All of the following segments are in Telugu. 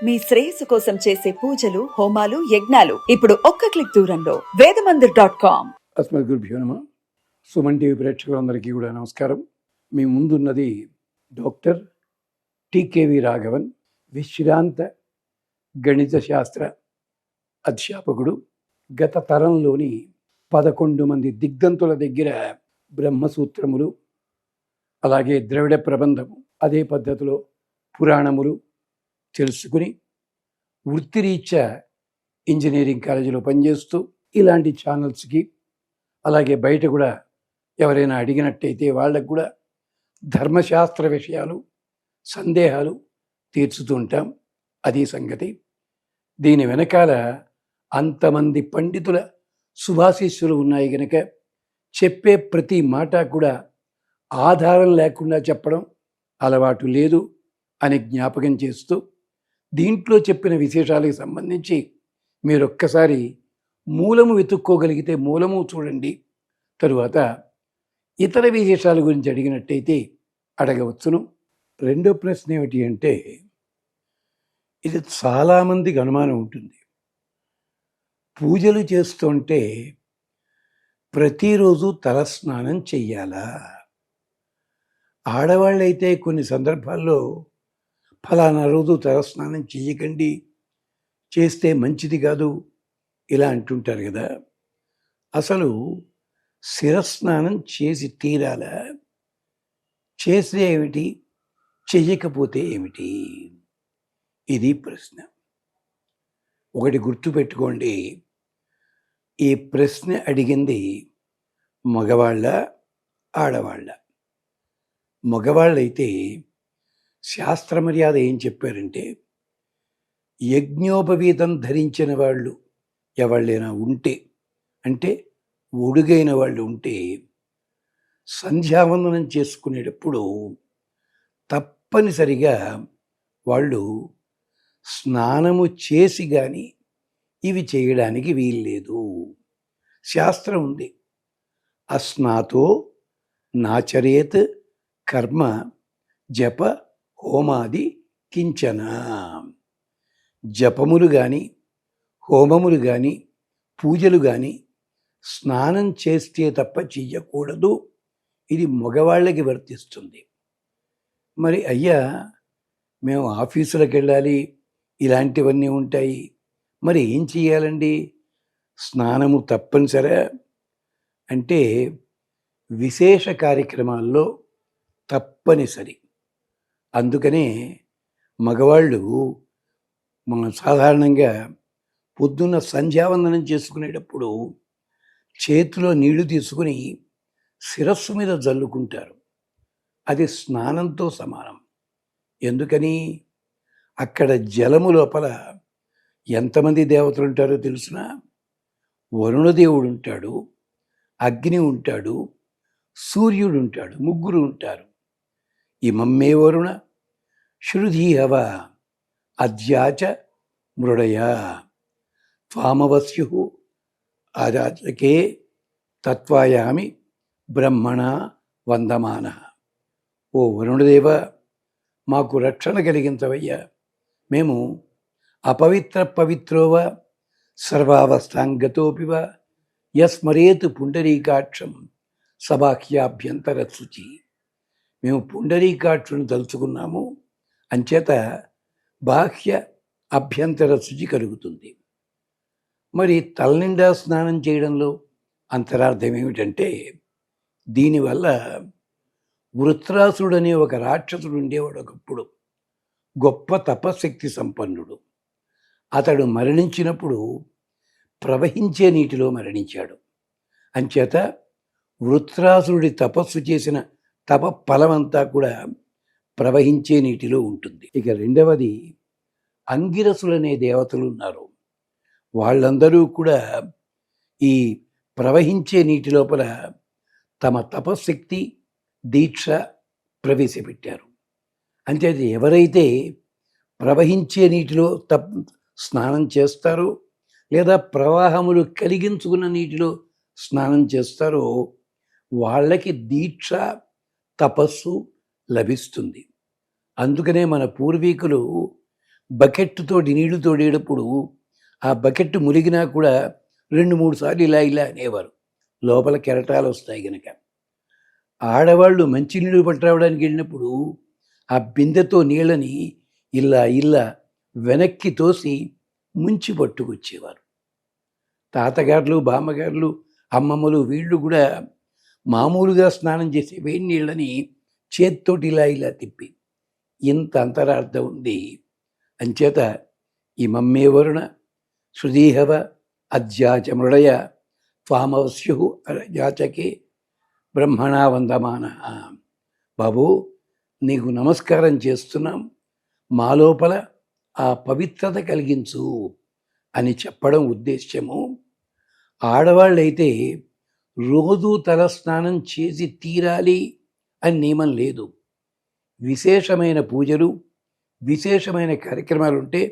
మీ శ్రేయస్సు కోసం చేసే పూజలు, హోమాలు, యజ్ఞాలు ఇప్పుడు ఒక్క క్లిక్ దూరంలో వేదమందిర్.com. అస్మద్గురుభ్యో నమః. సుమన్ టీవీ ప్రేక్షకులందరికీ కూడా నమస్కారం. మీ ముందున్నది డాక్టర్ టికేవి రాఘవన్, విశ్రాంత గణిత శాస్త్ర అధ్యాపకుడు. గత తరంలోని 11 మంది దిగ్దంతుల దగ్గర బ్రహ్మసూత్రములు, అలాగే ద్రవిడ ప్రబంధము, అదే పద్ధతిలో పురాణములు తెలుసుకుని వృత్తిరీత్యా ఇంజనీరింగ్ కాలేజీలో పనిచేస్తూ ఇలాంటి ఛానల్స్కి, అలాగే బయట కూడా ఎవరైనా అడిగినట్టయితే వాళ్ళకు కూడా ధర్మశాస్త్ర విషయాలు, సందేహాలు తీర్చుతూ ఉంటాం. అది సంగతి. దీని వెనకాల అంతమంది పండితుల శుభాశీస్సులు ఉన్నాయి కనుక చెప్పే ప్రతి మాట కూడా ఆధారం లేకుండా చెప్పడం అలవాటు లేదు అని జ్ఞాపకం చేస్తూ, దీంట్లో చెప్పిన విశేషాలకు సంబంధించి మీరొక్కసారి మూలము వెతుక్కోగలిగితే మూలము చూడండి. తరువాత ఇతర విశేషాల గురించి అడిగినట్టయితే అడగవచ్చును. రెండో ప్రశ్న ఏమిటి అంటే, ఇది చాలామందికి అనుమానం ఉంటుంది. పూజలు చేస్తుంటే ప్రతిరోజు తలస్నానం చెయ్యాలా? ఆడవాళ్ళైతే కొన్ని సందర్భాల్లో ఫలానా రోజు తలస్నానం చెయ్యకండి, చేస్తే మంచిది కాదు, ఇలా అంటుంటారు కదా. అసలు శిరస్నానం చేసి తీరాలా? చేస్తే ఏమిటి, చెయ్యకపోతే ఏమిటి? ఇది ప్రశ్న. ఒకటి గుర్తుపెట్టుకోండి, ఈ ప్రశ్న అడిగింది మగవాళ్ళ, ఆడవాళ్ళ. మగవాళ్ళైతే శాస్త్ర మర్యాద ఏం చెప్పారంటే, యజ్ఞోపవీతం ధరించిన వాళ్ళు ఎవళ్ళైనా ఉంటే, అంటే ఒడుగైన వాళ్ళు ఉంటే, సంధ్యావందనం చేసుకునేటప్పుడు తప్పనిసరిగా వాళ్ళు స్నానము చేసి కానీ ఇవి చేయడానికి వీల్లేదు. శాస్త్రం ఉంది, అస్నాతో నాచరేత్ కర్మ జప హోమాది కించన. జపములు కానీ, హోమములు కానీ, పూజలు కానీ స్నానం చేస్తే తప్ప చెయ్యకూడదు. ఇది మగవాళ్ళకి వర్తిస్తుంది. మరి అయ్యా, మేము ఆఫీసులకు వెళ్ళాలి, ఇలాంటివన్నీ ఉంటాయి, మరి ఏం చెయ్యాలండి? స్నానము తప్పనిసరా అంటే విశేష కార్యక్రమాల్లో తప్పనిసరి. అందుకనే మగవాళ్ళు మనం సాధారణంగా పొద్దున్న సంధ్యావందనం చేసుకునేటప్పుడు చేతిలో నీళ్లు తీసుకుని శిరస్సు మీద జల్లుకుంటారు. అది స్నానంతో సమానం. ఎందుకని? అక్కడ జలము లోపల ఎంతమంది దేవతలు ఉంటారో తెలుసునా? వరుణదేవుడు ఉంటాడు, అగ్ని ఉంటాడు, సూర్యుడు ఉంటాడు, ముగ్గురు ఉంటారు. ఇమమ్మే వరుణ శృధీహవ అద్యాచ మృడయ త్వామవస్యు ఆరాధకే తత్వాయామి బ్రహ్మణ వందమాన. ఓ వరుణదేవ, మాకు రక్షణ కలిగించవయ్యా. మేము అపవిత్ర పవిత్రోవ సర్వావస్థాంగతోపివ యస్మరేతు పుండరీకాక్షం సబాహ్యాభ్యంతర శుచి. మేము పుండరీకాక్షుని తలుచుకున్నాము, అంచేత బాహ్య అభ్యంతర శుచి కలుగుతుంది. మరి తలనిండా స్నానం చేయడంలో అంతరార్థం ఏమిటంటే, దీనివల్ల వృత్రాసుడు అనే ఒక రాక్షసుడు ఉండేవాడు ఒకప్పుడు. గొప్ప తపశక్తి సంపన్నుడు. అతడు మరణించినప్పుడు ప్రవహించే నీటిలో మరణించాడు. అంచేత వృత్రాసురుడి తపస్సు చేసిన తప ఫలమంతా కూడా ప్రవహించే నీటిలో ఉంటుంది. ఇక రెండవది, అంగిరసులనే దేవతలు ఉన్నారు. వాళ్ళందరూ కూడా ఈ ప్రవహించే నీటి లోపల తమ తపశక్తి, దీక్ష ప్రవేశపెట్టారు. అంచేత ఎవరైతే ప్రవహించే నీటిలో స్నానం చేస్తారో, లేదా ప్రవాహములు కలిగించుకున్న నీటిలో స్నానం చేస్తారో, వాళ్ళకి దీక్ష, తపస్సు లభిస్తుంది. అందుకనే మన పూర్వీకులు బకెట్తోటి నీళ్లు తోడేటప్పుడు ఆ బకెట్ మునిగినా కూడా 2-3 సార్లు ఇలా ఇలా అనేవారు, లోపల కెరటాలు వస్తాయి గనక. ఆడవాళ్ళు మంచినీళ్ళు పట్టురావడానికి వెళ్ళినప్పుడు ఆ బిందెతో నీళ్ళని ఇలా ఇలా వెనక్కి తోసి ముంచి పట్టుకొచ్చేవారు. తాతగారులు, బామ్మగారులు, అమ్మమ్మలు వీళ్ళు కూడా మామూలుగా స్నానం చేసే వేడి నీళ్ళని చేత్తోటి ఇలా ఇలా తిప్పి, ఇంత అంతరార్థం ఉంది. అంచేత ఇమమ్మే వరుణ సుదీహవ అధ్యాచ మృడయ త్వామవస్యు యాచకే బ్రహ్మణా వందమాన. బాబు, నీకు నమస్కారం చేస్తున్నాం, మా లోపల ఆ పవిత్రత కలిగించు అని చెప్పడం ఉద్దేశ్యము. ఆడవాళ్ళైతే రోజు తలస్నానం చేసి తీరాలి అని నియమం లేదు. విశేషమైన పూజలు, విశేషమైన కార్యక్రమాలు ఉంటే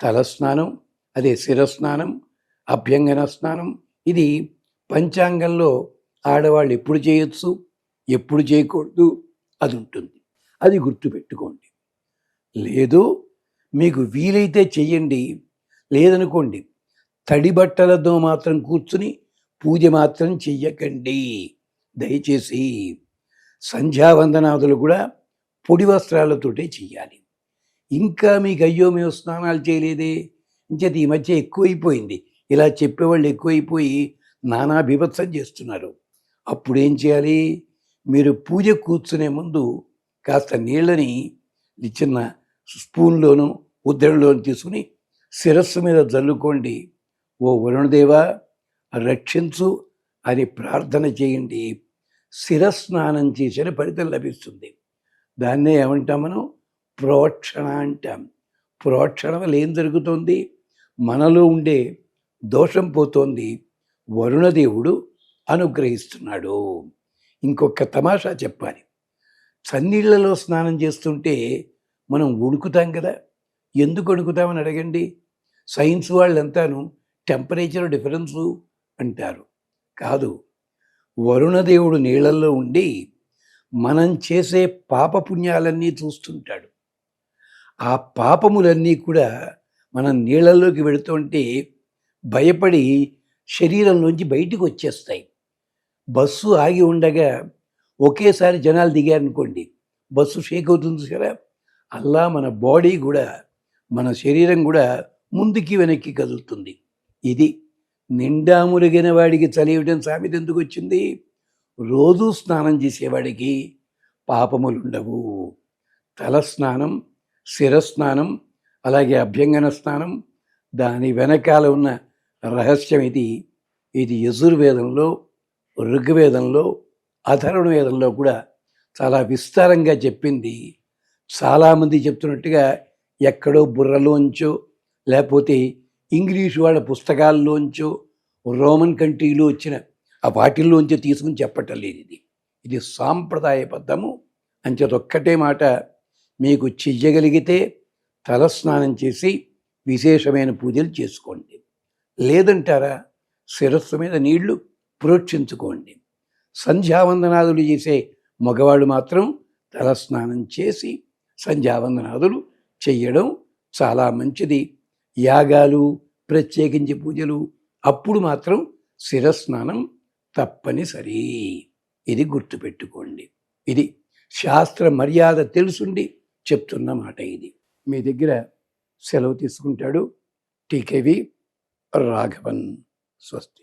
తలస్నానం, అదే శిరస్నానం, అభ్యంగన స్నానం, ఇది పంచాంగంలో ఆడవాళ్ళు ఎప్పుడు చేయొచ్చు, ఎప్పుడు చేయకూడదు అది ఉంటుంది. అది గుర్తుపెట్టుకోండి. లేదు మీకు వీలైతే చెయ్యండి, లేదనుకోండి తడి బట్టలతో మాత్రం కూర్చుని పూజ మాత్రం చెయ్యకండి దయచేసి. సంధ్యావందనాదులు కూడా పొడి వస్త్రాలతోటే చెయ్యాలి. ఇంకా మీకు అయ్యో మేము స్నానాలు చేయలేదే, ఇంచేత ఈ మధ్య ఎక్కువైపోయింది, ఇలా చెప్పేవాళ్ళు ఎక్కువైపోయి నానా బీభత్సం చేస్తున్నారు. అప్పుడేం చేయాలి? మీరు పూజ కూర్చునే ముందు కాస్త నీళ్ళని చిన్న స్పూన్లోనూ ఉద్దరణలోనూ తీసుకుని శిరస్సు మీద జల్లుకోండి. ఓ వరుణదేవా రక్షించు అని ప్రార్థన చేయండి. శిరస్నానం చేసిన ఫలితం లభిస్తుంది. దాన్నే ఏమంటాం మనం? ప్రోక్షణ అంటాం. ప్రోక్షణ వల్ల ఏం జరుగుతుంది? మనలో ఉండే దోషం పోతోంది, వరుణదేవుడు అనుగ్రహిస్తున్నాడు. ఇంకొక తమాషా చెప్పాలి. చన్నీళ్లలో స్నానం చేస్తుంటే మనం ఉడుకుతాం కదా, ఎందుకు ఉడుకుతామని అడగండి. సైన్స్ వాళ్ళంతాను టెంపరేచర్ డిఫరెన్సు అంటారు. కాదు, వరుణదేవుడు నీళ్ళల్లో ఉండి మనం చేసే పాపపుణ్యాలన్నీ చూస్తుంటాడు. ఆ పాపములన్నీ కూడా మనం నీళ్ళల్లోకి వెళుతుంటే భయపడి శరీరంలోంచి బయటికి వచ్చేస్తాయి. బస్సు ఆగి ఉండగా ఒకేసారి జనాలు దిగారనుకోండి, బస్సు షేక్ అవుతుంది కదా, అలా మన బాడీ కూడా, మన శరీరం కూడా ముందుకి వెనక్కి కదులుతుంది. ఇది నిండా మురిగిన వాడికి చలియటం సామెత ఎందుకు వచ్చింది? రోజూ స్నానం చేసేవాడికి పాపములుండవు. తలస్నానం, శిరస్నానం, అలాగే అభ్యంగన స్నానం, దాని వెనకాల ఉన్న రహస్యం ఇది. ఇది యజుర్వేదంలో, ఋగ్వేదంలో, అథర్వణ వేదంలో కూడా చాలా విస్తారంగా చెప్పింది. చాలామంది చెప్తున్నట్టుగా ఎక్కడో బుర్రలోంచో లేకపోతే ఇంగ్లీషు వాళ్ళ పుస్తకాల్లోంచో రోమన్ కంట్రీలో వచ్చిన ఆ వాటిల్లోంచో తీసుకుని చెప్పటం లేదు. ఇది సాంప్రదాయబద్ధము. అంచేతొక్కటే మాట, మీకు చెయ్యగలిగితే తలస్నానం చేసి విశేషమైన పూజలు చేసుకోండి. లేదంటారా, శిరస్సు మీద నీళ్లు ప్రోక్షించుకోండి. సంధ్యావందనాదులు చేసే మగవాళ్ళు మాత్రం తలస్నానం చేసి సంధ్యావందనాదులు చెయ్యడం చాలా మంచిది. యాగాలు, ప్రత్యేకించి పూజలు అప్పుడు మాత్రం శిరస్నానం తప్పనిసరి. ఇది గుర్తుపెట్టుకోండి. ఇది శాస్త్ర మర్యాద తెలుసుండి చెప్తున్న మాట. ఇది మీ దగ్గర సెలవు తీసుకుంటాడు టీకేవి రాఘవన్. స్వస్తి.